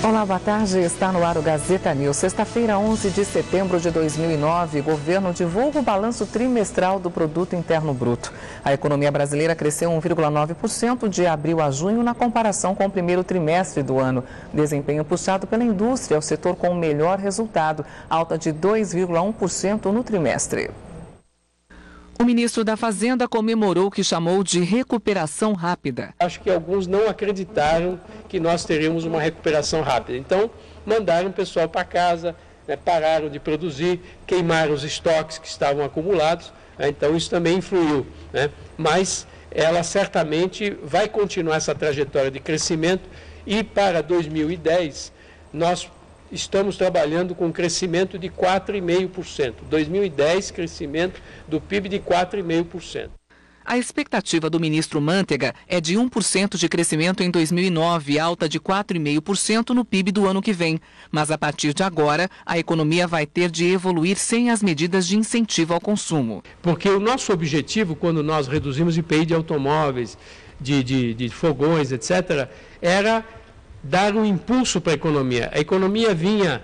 Olá, boa tarde. Está no ar o Gazeta News. Sexta-feira, 11 de setembro de 2009, o governo divulga o balanço trimestral do Produto Interno Bruto. A economia brasileira cresceu 1,9% de abril a junho na comparação com o primeiro trimestre do ano. Desempenho puxado pela indústria, o setor com o melhor resultado, alta de 2,1% no trimestre. O ministro da Fazenda comemorou o que chamou de recuperação rápida. Acho que alguns não acreditaram que nós teríamos uma recuperação rápida. Então, mandaram o pessoal para casa, pararam de produzir, queimaram os estoques que estavam acumulados. Então, isso também influiu. Mas ela certamente vai continuar essa trajetória de crescimento e para 2010 nós estamos trabalhando com um crescimento de 4,5%. 2010, crescimento do PIB de 4,5%. A expectativa do ministro Mantega é de 1% de crescimento em 2009, alta de 4,5% no PIB do ano que vem. Mas a partir de agora, a economia vai ter de evoluir sem as medidas de incentivo ao consumo. Porque o nosso objetivo, quando nós reduzimos IPI de automóveis, de fogões, etc., era dar um impulso para a economia. A economia vinha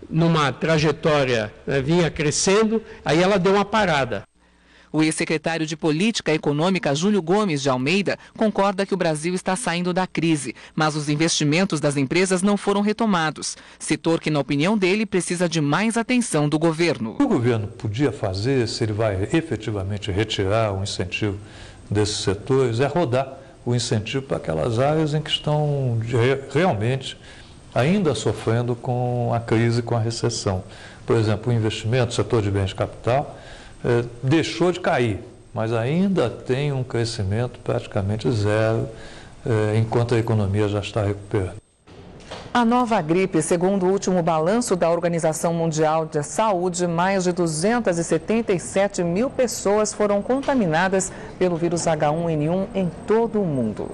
numa trajetória, vinha crescendo, aí ela deu uma parada. O ex-secretário de Política Econômica, Júlio Gomes de Almeida, concorda que o Brasil está saindo da crise, mas os investimentos das empresas não foram retomados. Setor que, na opinião dele, precisa de mais atenção do governo. O que o governo podia fazer, se ele vai efetivamente retirar o incentivo desses setores, é rodar o incentivo para aquelas áreas em que estão realmente ainda sofrendo com a crise, com a recessão. Por exemplo, o investimento, o setor de bens de capital, deixou de cair, mas ainda tem um crescimento praticamente zero, enquanto a economia já está recuperando. A nova gripe, segundo o último balanço da Organização Mundial de Saúde, mais de 277 mil pessoas foram contaminadas pelo vírus H1N1 em todo o mundo.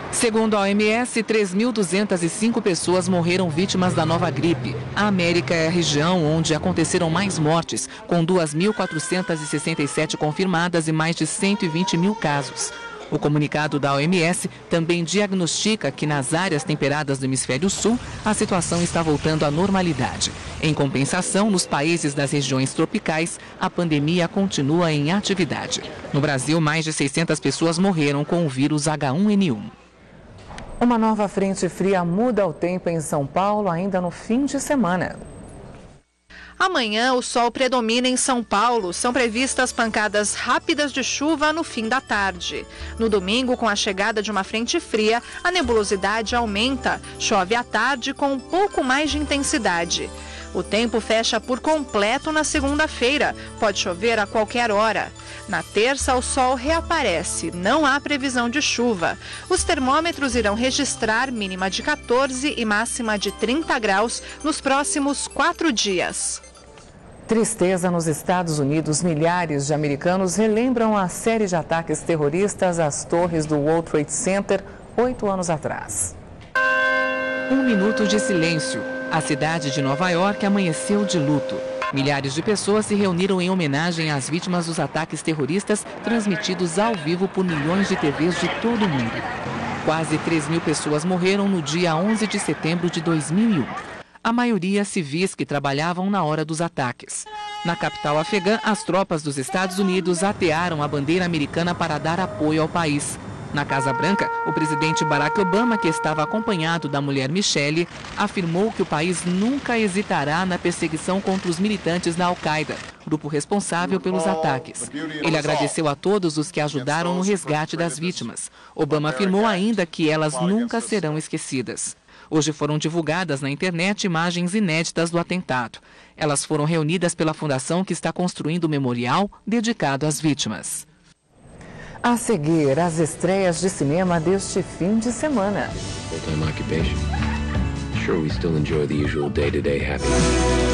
Segundo a OMS, 3.205 pessoas morreram vítimas da nova gripe. A América é a região onde aconteceram mais mortes, com 2.467 confirmadas e mais de 120 mil casos. O comunicado da OMS também diagnostica que nas áreas temperadas do hemisfério sul, a situação está voltando à normalidade. Em compensação, nos países das regiões tropicais, a pandemia continua em atividade. No Brasil, mais de 600 pessoas morreram com o vírus H1N1. Uma nova frente fria muda o tempo em São Paulo ainda no fim de semana. Amanhã, o sol predomina em São Paulo. São previstas pancadas rápidas de chuva no fim da tarde. No domingo, com a chegada de uma frente fria, a nebulosidade aumenta. Chove à tarde com um pouco mais de intensidade. O tempo fecha por completo na segunda-feira. Pode chover a qualquer hora. Na terça, o sol reaparece. Não há previsão de chuva. Os termômetros irão registrar mínima de 14 e máxima de 30 graus nos próximos 4 dias. Tristeza nos Estados Unidos. Milhares de americanos relembram a série de ataques terroristas às torres do World Trade Center 8 anos atrás. 1 minuto de silêncio. A cidade de Nova York amanheceu de luto. Milhares de pessoas se reuniram em homenagem às vítimas dos ataques terroristas transmitidos ao vivo por milhões de TVs de todo o mundo. Quase 3.000 pessoas morreram no dia 11 de setembro de 2001. A maioria civis que trabalhavam na hora dos ataques. Na capital afegã, as tropas dos Estados Unidos atearam a bandeira americana para dar apoio ao país. Na Casa Branca, o presidente Barack Obama, que estava acompanhado da mulher Michelle, afirmou que o país nunca hesitará na perseguição contra os militantes da Al-Qaeda, grupo responsável pelos ataques. Ele agradeceu a todos os que ajudaram no resgate das vítimas. Obama afirmou ainda que elas nunca serão esquecidas. Hoje foram divulgadas na internet imagens inéditas do atentado. Elas foram reunidas pela fundação que está construindo o memorial dedicado às vítimas. A seguir, as estreias de cinema deste fim de semana. Full-time occupation. Sure, we still enjoy the usual day-to-day happiness.